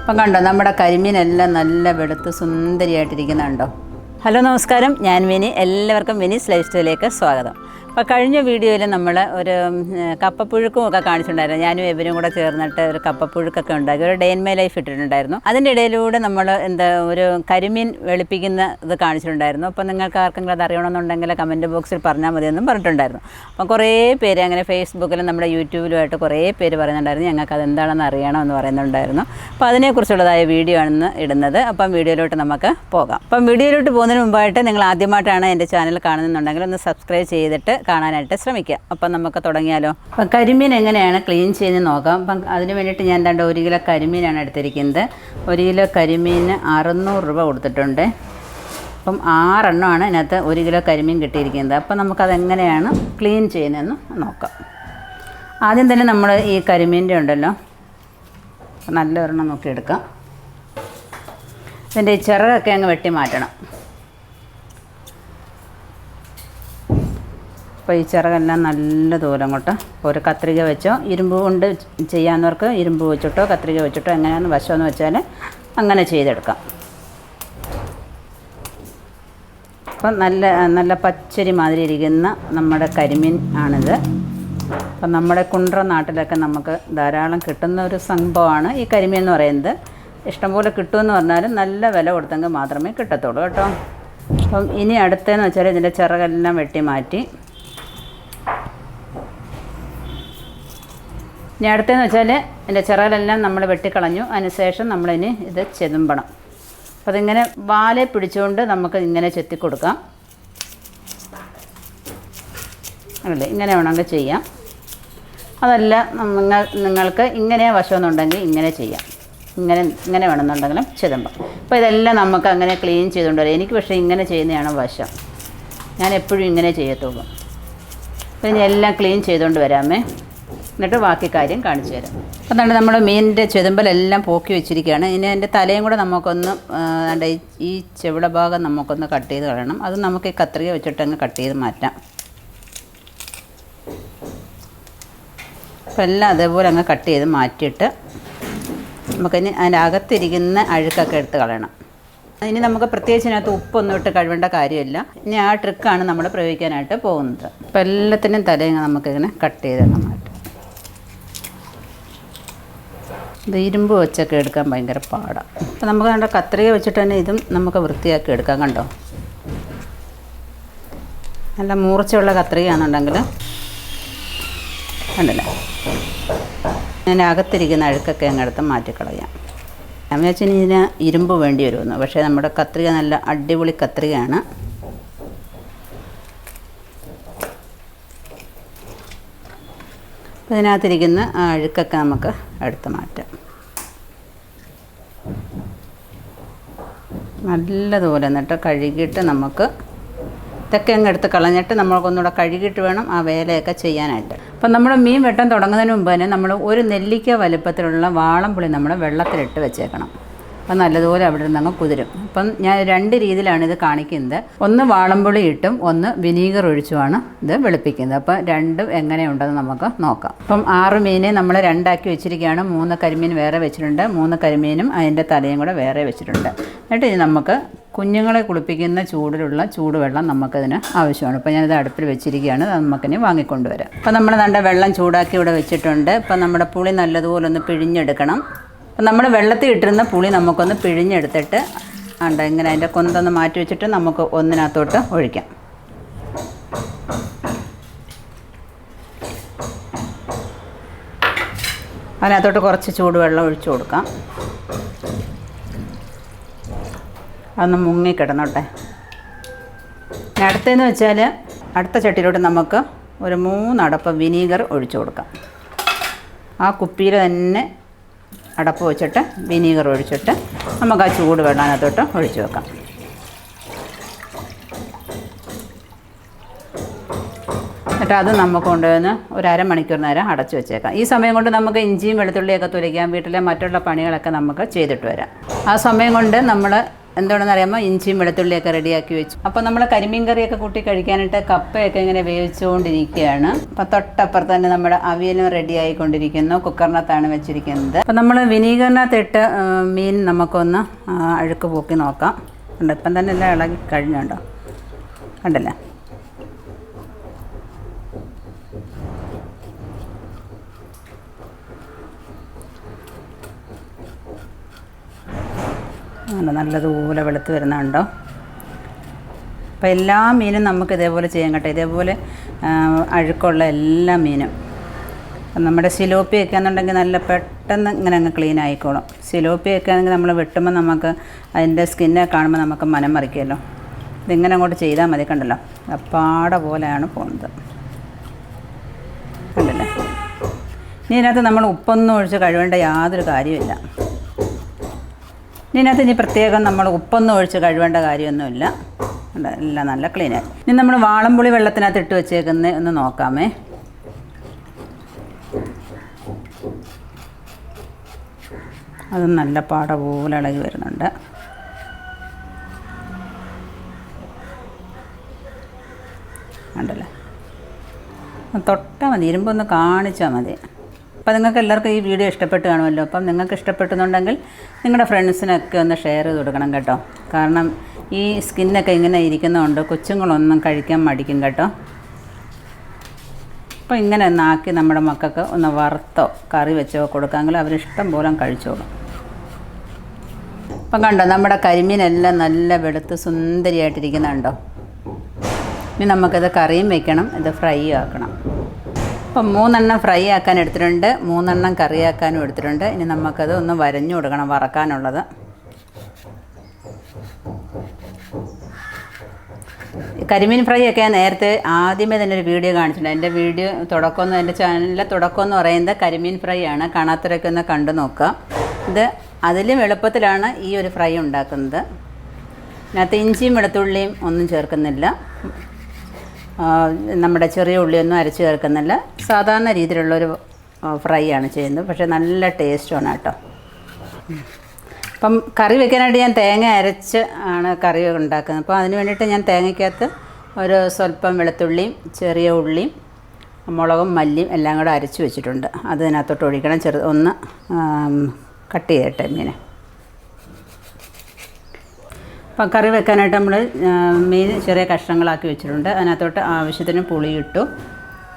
അപ്പം കണ്ടോ നമ്മുടെ കരിമീനെല്ലാം നല്ല വെളുത്ത് സുന്ദരിയായിട്ടിരിക്കുന്നുണ്ടോ. ഹലോ നമസ്കാരം, ഞാൻ വിനി. എല്ലാവർക്കും വിനീസ് ലൈഫ് സ്റ്റൈലിലേക്ക് സ്വാഗതം. അപ്പോൾ കഴിഞ്ഞ വീഡിയോയിൽ നമ്മൾ ഒരു കപ്പപ്പുഴുക്കും ഒക്കെ കാണിച്ചിട്ടുണ്ടായിരുന്നു. ഞാനും ഇവരും കൂടെ ചേർന്നിട്ട് ഒരു കപ്പപ്പുഴുക്കൊക്കെ ഉണ്ടാക്കി ഒരു ഡേ ഇൻ മൈ ലൈഫ് ഇട്ടിട്ടുണ്ടായിരുന്നു. അതിൻ്റെ ഇടയിലൂടെ നമ്മൾ ഒരു കരിമീൻ വെളുപ്പിക്കുന്ന ഇത് കാണിച്ചിട്ടുണ്ടായിരുന്നു. അപ്പോൾ നിങ്ങൾക്ക് ആർക്കെങ്കിലും അത് അറിയണമെന്നുണ്ടെങ്കിൽ കമൻറ്റ് ബോക്സിൽ പറഞ്ഞാൽ മതിയെന്നും പറഞ്ഞിട്ടുണ്ടായിരുന്നു. അപ്പം കുറേ പേര് അങ്ങനെ ഫേസ്ബുക്കിലും നമ്മുടെ യൂട്യൂബിലുമായിട്ട് കുറേ പേര് പറയുന്നുണ്ടായിരുന്നു ഞങ്ങൾക്ക് അതെന്താണെന്ന് അറിയണമെന്ന് പറയുന്നുണ്ടായിരുന്നു. അപ്പോൾ അതിനെക്കുറിച്ചുള്ളതായ വീഡിയോ ആണ് ഇടുന്നത്. അപ്പം വീഡിയോയിലോട്ട് നമുക്ക് പോകാം. അപ്പം വീഡിയോയിലോട്ട് പോകുന്നതിന് മുമ്പായിട്ട് നിങ്ങൾ ആദ്യമായിട്ടാണ് എൻ്റെ ചാനൽ കാണുന്നുണ്ടെങ്കിൽ ഒന്ന് സബ്സ്ക്രൈബ് ചെയ്തിട്ട് കാണാനായിട്ട് ശ്രമിക്കുക. അപ്പം നമുക്ക് തുടങ്ങിയാലോ. അപ്പം കരിമീൻ എങ്ങനെയാണ് ക്ലീൻ ചെയ്ത് നോക്കാം. അപ്പം അതിന് വേണ്ടിയിട്ട് ഞാൻ 1 കിലോ കരിമീനാണ് എടുത്തിരിക്കുന്നത്. 1 കിലോ കരിമീന് 600 രൂപ കൊടുത്തിട്ടുണ്ട്. അപ്പം 6 എണ്ണമാണ് ഇതിനകത്ത് 1 കിലോ കരിമീൻ കിട്ടിയിരിക്കുന്നത്. അപ്പം നമുക്കതെങ്ങനെയാണ് ക്ലീൻ ചെയ്യുന്നതെന്ന് നോക്കാം. ആദ്യം തന്നെ നമ്മൾ ഈ കരിമീൻ്റെ ഉണ്ടല്ലോ നല്ല ഒരെണ്ണം നോക്കിയെടുക്കാം. ഇതിൻ്റെ ഈ ചിറകൊക്കെ അങ്ങ് വെട്ടി മാറ്റണം. അപ്പോൾ ഈ ചിറകെല്ലാം നല്ല ദൂരം അങ്ങോട്ട് ഒരു കത്രിക വെച്ചോ, ഇരുമ്പ് കൊണ്ട് ചെയ്യാവുന്നവർക്ക് ഇരുമ്പ് വെച്ചിട്ടോ കത്രിക വെച്ചിട്ടോ എങ്ങനെയാണെന്ന് വശമെന്ന് വെച്ചാൽ അങ്ങനെ ചെയ്തെടുക്കാം. അപ്പം നല്ല പച്ചരി മാതിരി ഇരിക്കുന്ന നമ്മുടെ കരിമീൻ ആണിത്. അപ്പം നമ്മുടെ കുണ്ട്ര നാട്ടിലൊക്കെ നമുക്ക് ധാരാളം കിട്ടുന്ന ഒരു സംഭവമാണ് ഈ കരിമീൻ എന്ന് പറയുന്നത്. ഇഷ്ടംപോലെ കിട്ടുമെന്ന് പറഞ്ഞാലും നല്ല വില കൊടുത്തെങ്കിൽ മാത്രമേ കിട്ടത്തുള്ളൂ കേട്ടോ. അപ്പം ഇനി അടുത്തതെന്ന് വെച്ചാൽ ഇതിൻ്റെ ചിറകെല്ലാം വെട്ടി മാറ്റി. ഇനി അടുത്തതെന്ന് വെച്ചാൽ ഇതിൻ്റെ ചിറകെല്ലാം നമ്മൾ വെട്ടിക്കളഞ്ഞു. അതിനുശേഷം നമ്മളിനി ഇത് ചെതുമ്പണം. അപ്പോൾ അതിങ്ങനെ വാലെ പിടിച്ചുകൊണ്ട് നമുക്ക് ഇങ്ങനെ ചെത്തിക്കൊടുക്കാം. അല്ലേ, ഇങ്ങനെ വേണമെങ്കിൽ ചെയ്യാം. അതല്ല നിങ്ങൾക്ക് ഇങ്ങനെ വശമെന്നുണ്ടെങ്കിൽ ഇങ്ങനെ ചെയ്യാം. ഇങ്ങനെ വേണമെന്നുണ്ടെങ്കിലും ചെതുമ്പാം. അപ്പോൾ ഇതെല്ലാം നമുക്ക് അങ്ങനെ ക്ലീൻ ചെയ്തുകൊണ്ട് വരാം. എനിക്ക് പക്ഷേ ഇങ്ങനെ ചെയ്യുന്നതാണ് വശം. ഞാൻ എപ്പോഴും ഇങ്ങനെ ചെയ്യത്തുള്ളൂ. അപ്പോൾ ഇനി എല്ലാം ക്ലീൻ ചെയ്തുകൊണ്ട് വരാമേ, എന്നിട്ട് ബാക്കി കാര്യം കാണിച്ചു തരാം. അപ്പം തന്നെ നമ്മൾ മീനിൻ്റെ ചെതുമ്പലെല്ലാം പോക്കി വെച്ചിരിക്കുകയാണ്. ഇനി അതിൻ്റെ തലയും കൂടെ നമുക്കൊന്ന് ഈ ചെവിട ഭാഗം നമുക്കൊന്ന് കട്ട് ചെയ്ത് കളയണം. അത് നമുക്ക് ഈ കത്രിക വെച്ചിട്ട് അങ്ങ് കട്ട് ചെയ്ത് മാറ്റാം. അപ്പം എല്ലാം അതേപോലെ അങ്ങ് കട്ട് ചെയ്ത് മാറ്റിയിട്ട് നമുക്കിനി അതിൻ്റെ അകത്തിരിക്കുന്ന അഴുക്കൊക്കെ എടുത്ത് കളയണം. ഇനി നമുക്ക് പ്രത്യേകിച്ച് ഇതിനകത്ത് ഉപ്പൊന്നും ഇട്ട് കഴുകേണ്ട കാര്യമില്ല. ഇനി ആ ട്രിക്കാണ് നമ്മൾ പ്രയോഗിക്കാനായിട്ട് പോകുന്നത്. അപ്പോൾ എല്ലാത്തിനും തലയും നമുക്കിങ്ങനെ കട്ട് ചെയ്തൊക്കെ മാറ്റാം. ഇത് ഇരുമ്പ് വെച്ചൊക്കെ എടുക്കാൻ ഭയങ്കര പാടാണ്. അപ്പോൾ നമുക്ക് കണ്ട കത്രിക വെച്ചിട്ട് തന്നെ ഇതും നമുക്ക് വൃത്തിയാക്കി എടുക്കാം. കണ്ടോ, നല്ല മൂർച്ചയുള്ള കത്രികയാണെന്നുണ്ടെങ്കിൽ കണ്ടില്ല, ഞാൻ അകത്തിരിക്കുന്ന അഴുക്കൊക്കെ അങ്ങെടുത്ത് മാറ്റിക്കളയാം. ഞാൻ വിചാരിച്ചാൽ ഇതിന് ഇരുമ്പ് വേണ്ടി വരുമെന്ന്. പക്ഷേ നമ്മുടെ കത്രിക നല്ല അടിപൊളി കത്രികയാണ്. അപ്പോൾ ഇതിനകത്തിരിക്കുന്ന ആ അഴുക്കൊക്കെ നമുക്ക് എടുത്ത് മാറ്റാം. നല്ലതുപോലെ എന്നിട്ട് കഴുകിയിട്ട് നമുക്ക് ഇതൊക്കെ അങ്ങ് എടുത്ത് കളഞ്ഞിട്ട് നമ്മൾക്കൊന്നുകൂടെ കഴുകിയിട്ട് വേണം ആ വേലയൊക്കെ ചെയ്യാനായിട്ട്. അപ്പം നമ്മൾ മീൻ വെട്ടാൻ തുടങ്ങുന്നതിന് മുമ്പ് തന്നെ നമ്മൾ ഒരു നെല്ലിക്ക വലുപ്പത്തിലുള്ള വാളംപുളി നമ്മൾ വെള്ളത്തിലിട്ട് വെച്ചേക്കണം. അപ്പം നല്ലതുപോലെ അവിടെ നിന്ന് അങ്ങ് കുതിരും. അപ്പം ഞാൻ 2 രീതിയിലാണ് ഇത് കാണിക്കുന്നത്. ഒന്ന് വാളംപുളി ഇട്ടും ഒന്ന് വിനീഗർ ഒഴിച്ചുമാണ് ഇത് വെളുപ്പിക്കുന്നത്. അപ്പം രണ്ടും എങ്ങനെയുണ്ടെന്ന് നമുക്ക് നോക്കാം. അപ്പം 6 മീനെ നമ്മൾ 2 ആക്കി വെച്ചിരിക്കുകയാണ്. 3 കരിമീൻ വേറെ വെച്ചിട്ടുണ്ട്. 3 കരിമീനും അതിൻ്റെ തലയും കൂടെ വേറെ വെച്ചിട്ടുണ്ട്. എന്നിട്ട് ഇനി നമുക്ക് കുഞ്ഞുങ്ങളെ കുളിപ്പിക്കുന്ന ചൂടിലുള്ള ചൂടുവെള്ളം നമുക്കതിന് ആവശ്യമാണ്. അപ്പോൾ ഞാനിത് അടുപ്പിൽ വെച്ചിരിക്കുകയാണ്. അത് നമുക്കിനി വാങ്ങിക്കൊണ്ടുവരാം. അപ്പോൾ നമ്മൾ നല്ല വെള്ളം ചൂടാക്കി ഇവിടെ വെച്ചിട്ടുണ്ട്. അപ്പം നമ്മുടെ പുളി നല്ലതുപോലെ ഒന്ന് പിഴിഞ്ഞെടുക്കണം. അപ്പം നമ്മൾ വെള്ളത്തിൽ ഇട്ടിരുന്ന പുളി നമുക്കൊന്ന് പിഴിഞ്ഞെടുത്തിട്ട് ഇങ്ങനെ അതിൻ്റെ കൊന്തൊന്ന് മാറ്റി വെച്ചിട്ട് നമുക്ക് ഒന്നിനകത്തോട്ട് ഒഴിക്കാം. അതിനകത്തോട്ട് കുറച്ച് ചൂടുവെള്ളം ഒഴിച്ചു കൊടുക്കാം. അതൊന്ന് മുങ്ങിക്കിടന്നോട്ടെ. അടുത്തതെന്ന് വെച്ചാൽ അടുത്ത ചട്ടിയിലോട്ട് നമുക്ക് ഒരു 3 അടപ്പ് വിനീഗർ ഒഴിച്ചു കൊടുക്കാം. ആ കുപ്പിയിൽ തന്നെ അടപ്പ് വെച്ചിട്ട് വിനീഗർ ഒഴിച്ചിട്ട് നമുക്ക് ആ ചൂട് വെള്ളത്തിനകത്തോട്ട് ഒഴിച്ചു വെക്കാം. എന്നിട്ട് അത് നമുക്ക് കൊണ്ടുവന്ന് ഒരു അരമണിക്കൂർ നേരം അടച്ചു വെച്ചേക്കാം. ഈ സമയം കൊണ്ട് നമുക്ക് ഇഞ്ചിയും വെളുത്തുള്ളിയൊക്കെ തൊലിക്കാം. വീട്ടിലെ മറ്റുള്ള പണികളൊക്കെ നമുക്ക് ചെയ്തിട്ട് വരാം. ആ സമയം കൊണ്ട് നമ്മൾ എന്താണെന്ന് അറിയാമോ, ഇഞ്ചിയും വെളുത്തുള്ളിയൊക്കെ റെഡിയാക്കി വെച്ചു. അപ്പോൾ നമ്മൾ കരിമീൻ കറിയൊക്കെ കൂട്ടി കഴിക്കാനായിട്ട് കപ്പയൊക്കെ ഇങ്ങനെ വേവിച്ചുകൊണ്ടിരിക്കുകയാണ്. അപ്പോൾ തൊട്ടപ്പുറത്ത് തന്നെ നമ്മുടെ അവിയലും റെഡി ആയിക്കൊണ്ടിരിക്കുന്നു. കുക്കറിനകത്താണ് വെച്ചിരിക്കുന്നത്. അപ്പോൾ നമ്മൾ വിനീഗറിനകത്തിട്ട് മീൻ നമുക്കൊന്ന് അഴുക്ക് പോക്കി നോക്കാം. ഉണ്ട്, ഇപ്പം തന്നെ എല്ലാം ഇളകി കഴിഞ്ഞുണ്ടോ, കണ്ടല്ലേ. അങ്ങനെ നല്ലതുപോലെ വെളുത്ത് വരുന്നുണ്ടോ. അപ്പോൾ എല്ലാ മീനും നമുക്ക് ഇതേപോലെ ചെയ്യാൻ കേട്ടോ. ഇതേപോലെ അഴുക്കുള്ള എല്ലാ മീനും. നമ്മുടെ സിലോപ്പിയൊക്കെ ആണെന്നുണ്ടെങ്കിൽ നല്ല പെട്ടെന്ന് ഇങ്ങനെ അങ്ങ് ക്ലീൻ ആയിക്കോളും. സിലോപ്പിയൊക്കെ ആണെങ്കിൽ നമ്മൾ വെട്ടുമ്പോൾ നമുക്ക് അതിൻ്റെ സ്കിന്നെ കാണുമ്പോൾ നമുക്ക് മനം മറിക്കുമല്ലോ. ഇതിങ്ങനെ അങ്ങോട്ട് ചെയ്താൽ മതി, കണ്ടല്ലോ. അപ്പാട പോലെയാണ് പോകുന്നത്, കണ്ടല്ലേ. ഇനി ഇതിനകത്ത് നമ്മൾ ഉപ്പൊന്നും ഒഴിച്ച് കഴുകേണ്ട യാതൊരു കാര്യമില്ല. ഇതിനകത്ത് ഇനി പ്രത്യേകം നമ്മൾ ഉപ്പൊന്നും ഒഴിച്ച് കഴുകേണ്ട കാര്യമൊന്നുമില്ല. എല്ലാം നല്ല ക്ലീനായി. ഇനി നമ്മൾ വാളംപുളി വെള്ളത്തിനകത്ത് ഇട്ട് വെച്ചേക്കുന്ന ഒന്ന് നോക്കാമേ. അത് നല്ല പാട പോലെ ഇളകി വരുന്നുണ്ട്. കണ്ടല്ലേ, തൊട്ടാൽ മതി, ഇരുമ്പൊന്ന് കാണിച്ചാൽ മതി. അപ്പോൾ നിങ്ങൾക്ക് എല്ലാവർക്കും ഈ വീഡിയോ ഇഷ്ടപ്പെട്ട് കാണുമല്ലോ. അപ്പം നിങ്ങൾക്ക് ഇഷ്ടപ്പെട്ടുന്നുണ്ടെങ്കിൽ നിങ്ങളുടെ ഫ്രണ്ട്സിനൊക്കെ ഒന്ന് ഷെയർ ചെയ്ത് കൊടുക്കണം കേട്ടോ. കാരണം ഈ സ്കിന്നൊക്കെ ഇങ്ങനെ ഇരിക്കുന്നതുകൊണ്ട് കൊച്ചുങ്ങളൊന്നും കഴിക്കാൻ മടിക്കും കേട്ടോ. അപ്പോൾ ഇങ്ങനെ ഒന്നാക്കി നമ്മുടെ മക്കൾക്ക് ഒന്ന് വറുത്തോ കറി വെച്ചോ കൊടുക്കാമെങ്കിൽ അവരിഷ്ടം പോലെ കഴിച്ചോളും. അപ്പം കണ്ടോ, നമ്മുടെ കരിമീനെല്ലാം നല്ല വെളുത്ത് സുന്ദരിയായിട്ടിരിക്കുന്നുണ്ടോ. ഇനി നമുക്കിത് കറിയും വെക്കണം, ഇത് ഫ്രൈ ആക്കണം. അപ്പം 3 എണ്ണം ഫ്രൈ ആക്കാൻ എടുത്തിട്ടുണ്ട്, 3 എണ്ണം കറിയാക്കാനും എടുത്തിട്ടുണ്ട്. ഇനി നമുക്കത് ഒന്ന് വരഞ്ഞു കൊടുക്കണം, വറക്കാനുള്ളത്. കരിമീൻ ഫ്രൈ ഒക്കെ ഞാൻ നേരത്തെ ആദ്യമേ തന്നെ ഒരു വീഡിയോ കാണിച്ചിട്ടുണ്ട്. എൻ്റെ വീഡിയോ തുടക്കമെന്ന്, എൻ്റെ ചാനലിലെ തുടക്കമെന്ന് പറയുന്നത് കരിമീൻ ഫ്രൈ ആണ്. കാണാത്തവരൊക്കെ ഒന്ന് കണ്ടു നോക്കുക. ഇത് അതിലും എളുപ്പത്തിലാണ് ഈ ഒരു ഫ്രൈ ഉണ്ടാക്കുന്നത്. ഇതിനകത്ത് ഇഞ്ചിയും വെളുത്തുള്ളിയും ഒന്നും ചേർക്കുന്നില്ല, നമ്മുടെ ചെറിയ ഉള്ളിയൊന്നും അരച്ച് ചേർക്കുന്നില്ല. സാധാരണ രീതിയിലുള്ളൊരു ഫ്രൈ ആണ് ചെയ്യുന്നത്. പക്ഷേ നല്ല ടേസ്റ്റുമാണ് കേട്ടോ. അപ്പം കറി വെക്കാനായിട്ട് ഞാൻ തേങ്ങ അരച്ച് ആണ് കറി ഉണ്ടാക്കുന്നത്. അപ്പോൾ അതിന് വേണ്ടിയിട്ട് ഞാൻ തേങ്ങയ്ക്കകത്ത് ഒരു സ്വല്പം വെളുത്തുള്ളിയും ചെറിയ ഉള്ളിയും മുളകും മല്ലിയും എല്ലാം കൂടെ അരച്ച് വെച്ചിട്ടുണ്ട്. അത് ഇതിനകത്തോട്ട് ഒഴിക്കണം. ഒന്ന് കട്ട് ചെയ്യട്ടെ മീനെ. അപ്പം കറി വെക്കാനായിട്ട് നമ്മൾ മീൻ ചെറിയ കഷ്ണങ്ങളാക്കി വെച്ചിട്ടുണ്ട്. അതിനകത്തോട്ട് ആവശ്യത്തിന് പുളി ഇട്ടു.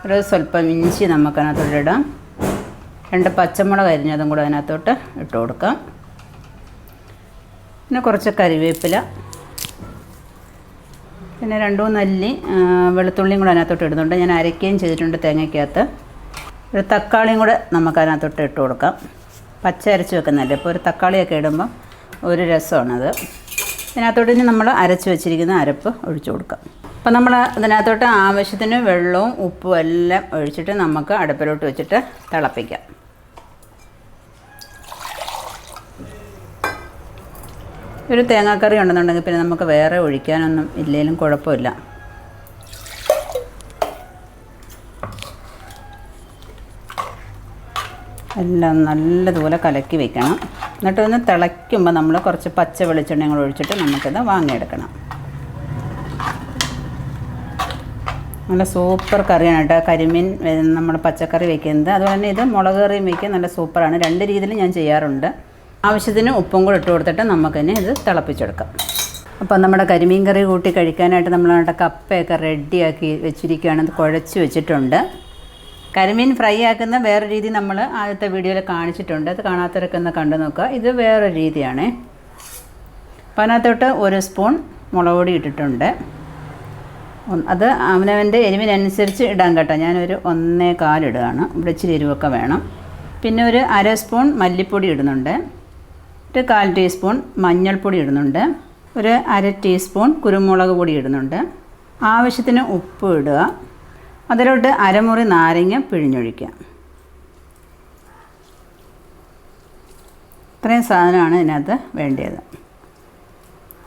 ഒരു സ്വല്പം ഇഞ്ചി നമുക്കതിനകത്തോട്ട് ഇടാം. 2 പച്ചമുളക് അരിഞ്ഞതും കൂടെ അതിനകത്തോട്ട് ഇട്ട് കൊടുക്കാം. പിന്നെ കുറച്ച് കരിവേപ്പില, പിന്നെ 2-3 അല്ലി വെളുത്തുള്ളിയും കൂടെ അതിനകത്തോട്ട് ഇടുന്നുണ്ട്. ഞാൻ അരയ്ക്കുകയും ചെയ്തിട്ടുണ്ട് തേങ്ങയ്ക്കകത്ത്. ഒരു തക്കാളിയും കൂടെ നമുക്കതിനകത്തോട്ട് ഇട്ട് കൊടുക്കാം. പച്ച അരച്ച് വെക്കുന്നതല്ലേ, അപ്പോൾ ഒരു തക്കാളിയൊക്കെ ഇടുമ്പോൾ ഒരു രസമാണത്. ഇതിനകത്തോട്ട് ഇനി നമ്മൾ അരച്ച് വെച്ചിരിക്കുന്ന അരപ്പ് ഒഴിച്ചു കൊടുക്കാം. അപ്പം നമ്മൾ ഇതിനകത്തോട്ട് ആവശ്യത്തിന് വെള്ളവും ഉപ്പും എല്ലാം ഒഴിച്ചിട്ട് നമുക്ക് അടുപ്പിലോട്ട് വെച്ചിട്ട് തിളപ്പിക്കാം. ഒരു തേങ്ങാക്കറി ഉണ്ടെന്നുണ്ടെങ്കിൽ പിന്നെ നമുക്ക് വേറെ ഒഴിക്കാനൊന്നും ഇല്ലെങ്കിലും കുഴപ്പമില്ല. എല്ലാം നല്ലതുപോലെ കലക്കി വെക്കണം. എന്നിട്ട് ഒന്ന് തിളയ്ക്കുമ്പോൾ നമ്മൾ കുറച്ച് പച്ച വെളിച്ചെണ്ണയും കൂടെ ഒഴിച്ചിട്ട് നമുക്കിത് വാങ്ങിയെടുക്കണം. നല്ല സൂപ്പർ കറിയാണ് കേട്ടോ കരിമീൻ നമ്മൾ പച്ചക്കറി വയ്ക്കുന്നത്. അതുപോലെ തന്നെ ഇത് മുളക് കറിയും വയ്ക്കാൻ നല്ല സൂപ്പറാണ്. 2 രീതിയിൽ ഞാൻ ചെയ്യാറുണ്ട്. ആവശ്യത്തിന് ഉപ്പും കൂടെ ഇട്ട് കൊടുത്തിട്ട് നമുക്കിനി ഇത് തിളപ്പിച്ചെടുക്കാം. അപ്പോൾ നമ്മുടെ കരിമീൻ കറി കൂട്ടി കഴിക്കാനായിട്ട് നമ്മളവിടെ കപ്പയൊക്കെ റെഡിയാക്കി വെച്ചിരിക്കുകയാണ്. ഇത് കുഴച്ച് വെച്ചിട്ടുണ്ട്. കരിമീൻ ഫ്രൈ ആക്കുന്ന വേറെ രീതി നമ്മൾ ആദ്യത്തെ വീഡിയോയിൽ കാണിച്ചിട്ടുണ്ട്. അത് കാണാത്തവരൊക്കെ ഒന്ന് കണ്ടു നോക്കുക. ഇത് വേറെ രീതിയാണ്. അപ്പോൾ അതിനകത്തോട്ട് 1 സ്പൂൺ മുളക് പൊടി ഇട്ടിട്ടുണ്ട്. അത് അവനവൻ്റെ എരിവിനനുസരിച്ച് ഇടാൻ കേട്ടോ. ഞാനൊരു 1.25 ഇടുകയാണ്. ഇവിടെ ഇച്ചിരി എരിവൊക്കെ വേണം. പിന്നെ ഒരു 1/2 സ്പൂൺ മല്ലിപ്പൊടി ഇടുന്നുണ്ട്. ഒരു 1/4 ടീസ്പൂൺ മഞ്ഞൾപ്പൊടി ഇടുന്നുണ്ട്. ഒരു 1/2 ടീസ്പൂൺ കുരുമുളക് പൊടി ഇടുന്നുണ്ട്. ആവശ്യത്തിന് ഉപ്പ് ഇടുക. അതിലോട്ട് അരമുറി നാരങ്ങ പിഴിഞ്ഞൊഴിക്കുക. ഇത്രയും സാധനമാണ് ഇതിനകത്ത് വേണ്ടത്.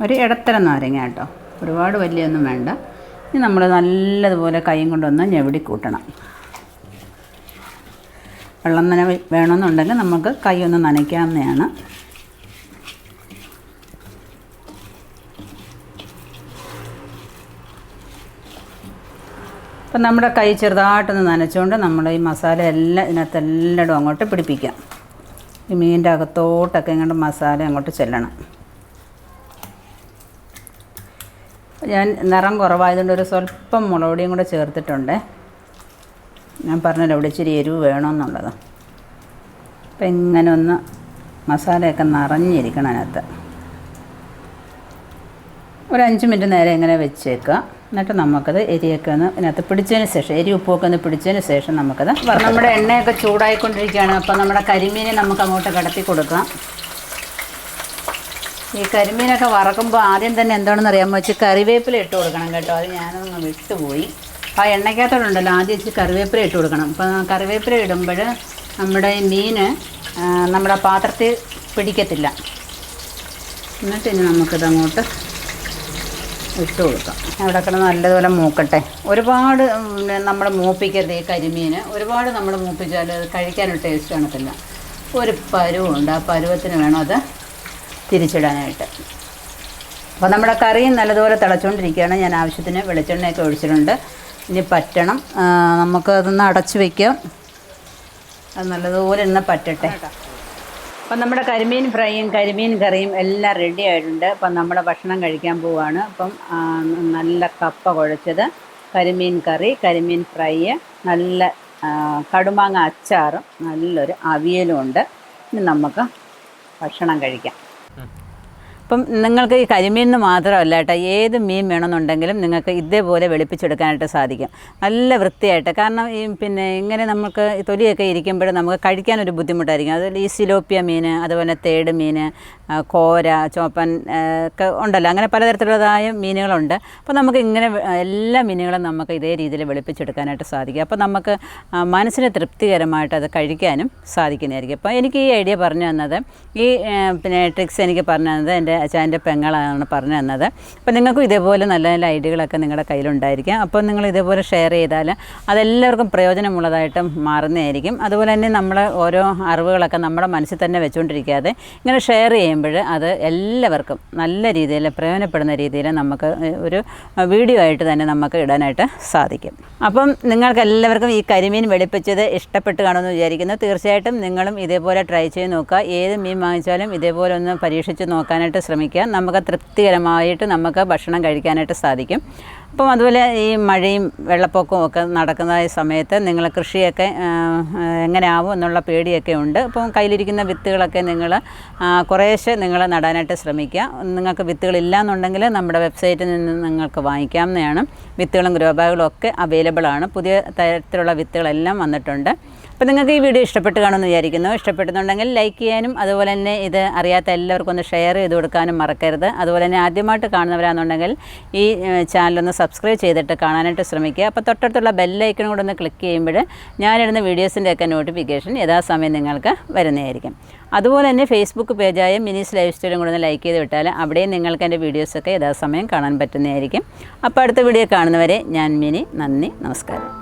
ഒരു ഇടത്തരം നാരങ്ങ കേട്ടോ, ഒരുപാട് വലിയൊന്നും വേണ്ട. ഇനി നമ്മൾ നല്ലതുപോലെ കൈയും കൊണ്ടൊന്ന് ഞെവിടി കൂട്ടണം. വെള്ളം വേണമെന്നുണ്ടെങ്കിൽ നമുക്ക് കൈ ഒന്ന് നനയ്ക്കാവുന്നതാണ്. അപ്പം നമ്മുടെ കൈ ചെറുതായിട്ടൊന്ന് നനച്ചുകൊണ്ട് നമ്മൾ ഈ മസാല എല്ലാം ഇതിനകത്തെല്ലാം അങ്ങോട്ട് പിടിപ്പിക്കാം. ഈ മീനിൻ്റെ അകത്തോട്ടൊക്കെ ഇങ്ങോട്ട് മസാല അങ്ങോട്ട് ചെല്ലണം. ഞാൻ നിറം കുറവായതുകൊണ്ട് ഒരു സ്വല്പം മുളക് പൊടിയും കൂടെ ചേർത്തിട്ടുണ്ട്. ഞാൻ പറഞ്ഞല്ലോ ഇവിടെ ഇച്ചിരി എരിവ് വേണമെന്നുള്ളത്. അപ്പം ഇങ്ങനെ ഒന്ന് മസാലയൊക്കെ നിറഞ്ഞിരിക്കണം അതിനകത്ത്. ഒരു 5 മിനിറ്റ് നേരം ഇങ്ങനെ വെച്ചേക്കുക. എന്നിട്ട് നമുക്കത് എരിയൊക്കെ ഒന്ന് ഇതിനകത്ത് പിടിച്ചതിന് ശേഷം എരി ഉപ്പൊക്കെ ഒന്ന് പിടിച്ചതിന് ശേഷം നമുക്കത് നമ്മുടെ എണ്ണയൊക്കെ ചൂടായിക്കൊണ്ടിരിക്കുകയാണ്. അപ്പോൾ നമ്മുടെ കരിമീനെ നമുക്ക് അങ്ങോട്ട് കിടത്തി കൊടുക്കാം. ഈ കരിമീനൊക്കെ വറക്കുമ്പോൾ ആദ്യം തന്നെ എന്താണെന്ന് അറിയാമെന്ന് വെച്ച് കറിവേപ്പില ഇട്ട് കൊടുക്കണം കേട്ടോ. അത് ഞാനൊന്ന് വിട്ടുപോയി. അപ്പോൾ ആ എണ്ണയ്ക്കകത്തോടുണ്ടല്ലോ ആദ്യം വെച്ച് കറിവേപ്പില ഇട്ട് കൊടുക്കണം. അപ്പോൾ കറിവേപ്പില ഇടുമ്പോൾ നമ്മുടെ ഈ മീൻ നമ്മുടെ പാത്രത്തിൽ പിടിക്കത്തില്ല. എന്നിട്ട് ഇനി നമുക്കിത് അങ്ങോട്ട് ഇട്ട് കൊടുക്കാം. അവിടെ കിടന്ന് നല്ലതുപോലെ മൂക്കട്ടെ. ഒരുപാട് നമ്മൾ മൂപ്പിക്കരുത് ഈ കരിമീൻ. ഒരുപാട് നമ്മൾ മൂപ്പിച്ചാൽ അത് കഴിക്കാനൊരു ടേസ്റ്റ് കാണത്തില്ല. ഒരു പരുവുണ്ട്, ആ പരുവത്തിന് വേണം അത് തിരിച്ചിടാനായിട്ട്. അപ്പോൾ നമ്മുടെ കറിയും നല്ലതുപോലെ തിളച്ചുകൊണ്ടിരിക്കുകയാണ്. ഞാൻ ആവശ്യത്തിന് വെളിച്ചെണ്ണയൊക്കെ ഒഴിച്ചിട്ടുണ്ട്. ഇനി പറ്റണം. നമുക്ക് അതൊന്ന് അടച്ച് വയ്ക്കാം. അത് നല്ലതുപോലെ ഇന്ന് പറ്റട്ടെ. അപ്പം നമ്മുടെ കരിമീൻ ഫ്രൈയും കരിമീൻ കറിയും എല്ലാം റെഡി ആയിട്ടുണ്ട്. അപ്പം നമ്മൾ ഭക്ഷണം കഴിക്കാൻ പോവുകയാണ്. അപ്പം നല്ല കപ്പ കുഴച്ചത്, കരിമീൻ കറി, കരിമീൻ ഫ്രൈ, നല്ല കടുമാങ്ങ അച്ചാറും നല്ലൊരു അവിയലും ഉണ്ട്. ഇനി നമുക്ക് ഭക്ഷണം കഴിക്കാം. അപ്പം നിങ്ങൾക്ക് ഈ കരിമീൻ മാത്രമല്ല കേട്ടോ, ഏത് മീൻ വേണമെന്നുണ്ടെങ്കിലും നിങ്ങൾക്ക് ഇതേപോലെ വെളുപ്പിച്ചെടുക്കാനായിട്ട് സാധിക്കും. നല്ല വൃത്തിയായിട്ട്. കാരണം ഈ ഇങ്ങനെ നമുക്ക് തൊലിയൊക്കെ ഇരിക്കുമ്പോൾ നമുക്ക് കഴിക്കാനൊരു ബുദ്ധിമുട്ടായിരിക്കും. അതുപോലെ ഈ സിലോപ്പിയ മീൻ, അതുപോലെ തേട് മീൻ, കോര, ചോപ്പൻ ഒക്കെ ഉണ്ടല്ലോ. അങ്ങനെ പലതരത്തിലുള്ളതായ മീനുകളുണ്ട്. അപ്പോൾ നമുക്ക് ഇങ്ങനെ എല്ലാ മീനുകളും നമുക്ക് ഇതേ രീതിയിൽ വെളുപ്പിച്ചെടുക്കാനായിട്ട് സാധിക്കും. അപ്പോൾ നമുക്ക് മനസ്സിന് തൃപ്തികരമായിട്ട് അത് കഴിക്കാനും സാധിക്കുന്നതായിരിക്കും. അപ്പോൾ എനിക്ക് ഈ ഐഡിയ പറഞ്ഞു തന്നത്, ഈ ട്രിക്സ് എനിക്ക് പറഞ്ഞു തന്നത് എൻ്റെ അച്ഛൻ്റെ പെങ്ങളാണ് പറഞ്ഞു തന്നത്. അപ്പോൾ നിങ്ങൾക്കും ഇതേപോലെ നല്ല നല്ല ഐഡിയകളൊക്കെ നിങ്ങളുടെ കയ്യിലുണ്ടായിരിക്കാം. അപ്പോൾ നിങ്ങൾ ഇതേപോലെ ഷെയർ ചെയ്താൽ അതെല്ലാവർക്കും പ്രയോജനമുള്ളതായിട്ട് മാറുന്നതായിരിക്കും. അതുപോലെ തന്നെ നമ്മൾ ഓരോ അറിവുകളൊക്കെ നമ്മുടെ മനസ്സിൽ തന്നെ വെച്ചുകൊണ്ടിരിക്കാതെ ഇങ്ങനെ ഷെയർ ചെയ്യുമ്പോൾ അത് എല്ലാവർക്കും നല്ല രീതിയിൽ പ്രയോജനപ്പെടുന്ന രീതിയിൽ നമുക്ക് ഒരു വീഡിയോ ആയിട്ട് തന്നെ നമുക്ക് ഇടാനായിട്ട് സാധിക്കും. അപ്പം നിങ്ങൾക്ക് എല്ലാവർക്കും ഈ കരിമീൻ വെളുപ്പിച്ചത് ഇഷ്ടപ്പെട്ട് കാണുമെന്ന് വിചാരിക്കുന്നു. തീർച്ചയായിട്ടും നിങ്ങളും ഇതേപോലെ ട്രൈ ചെയ്ത് നോക്കുക. ഏത് മീൻ വാങ്ങിച്ചാലും ഇതേപോലെ ഒന്ന് പരീക്ഷിച്ച് നോക്കാനായിട്ട് ശ്രമിക്കുക. നമുക്ക് തൃപ്തികരമായിട്ട് നമുക്ക് ഭക്ഷണം കഴിക്കാനായിട്ട് സാധിക്കും. അപ്പം അതുപോലെ ഈ മഴയും വെള്ളപ്പൊക്കവും ഒക്കെ നടക്കുന്ന സമയത്ത് നിങ്ങൾ കൃഷിയൊക്കെ എങ്ങനെ ആവും എന്നുള്ള പേടിയൊക്കെ ഉണ്ട്. അപ്പം കയ്യിലിരിക്കുന്ന വിത്തുകളൊക്കെ നിങ്ങൾ കുറേശ്ശെ നിങ്ങൾ നടാനായിട്ട് ശ്രമിക്കുക. നിങ്ങൾക്ക് വിത്തുകളില്ല എന്നുണ്ടെങ്കിൽ നമ്മുടെ വെബ്സൈറ്റിൽ നിന്ന് നിങ്ങൾക്ക് വാങ്ങിക്കാവുന്നതാണ്. വിത്തുകളും ഗ്രോ ബാഗുകളും ഒക്കെ അവൈലബിൾ ആണ്. പുതിയ തരത്തിലുള്ള വിത്തുകളെല്ലാം വന്നിട്ടുണ്ട്. അപ്പോൾ നിങ്ങൾക്ക് ഈ വീഡിയോ ഇഷ്ടപ്പെട്ട് കാണുമെന്ന് വിചാരിക്കുന്നു. ഇഷ്ടപ്പെടുന്നുണ്ടെങ്കിൽ ലൈക്ക് ചെയ്യാനും അതുപോലെ തന്നെ ഇത് അറിയാത്ത എല്ലാവർക്കും ഒന്ന് ഷെയർ ചെയ്ത് കൊടുക്കാനും മറക്കരുത്. അതുപോലെ തന്നെ ആദ്യമായിട്ട് കാണുന്നവരാണെന്നുണ്ടെങ്കിൽ ഈ ചാനലൊന്ന് സബ്സ്ക്രൈബ് ചെയ്തിട്ട് കാണാനായിട്ട് ശ്രമിക്കുക. അപ്പോൾ തൊട്ടടുത്തുള്ള ബെല്ലൈക്കൺ കൂടെ ഒന്ന് ക്ലിക്ക് ചെയ്യുമ്പോൾ ഞാനിടുന്ന വീഡിയോസിൻ്റെയൊക്കെ നോട്ടിഫിക്കേഷൻ യഥാസമയം നിങ്ങൾക്ക് വരുന്നതായിരിക്കും. അതുപോലെ തന്നെ ഫേസ്ബുക്ക് പേജായ മിനീസ് ലൈഫ് സ്റ്റൈലും കൂടെ ഒന്ന് ലൈക്ക് ചെയ്ത് വിട്ടാൽ അവിടെയും നിങ്ങൾക്ക് എൻ്റെ വീഡിയോസൊക്കെ യഥാസമയം കാണാൻ പറ്റുന്നതായിരിക്കും. അപ്പോൾ അടുത്ത വീഡിയോ കാണുന്നവരെ ഞാൻ മിനി. നന്ദി, നമസ്കാരം.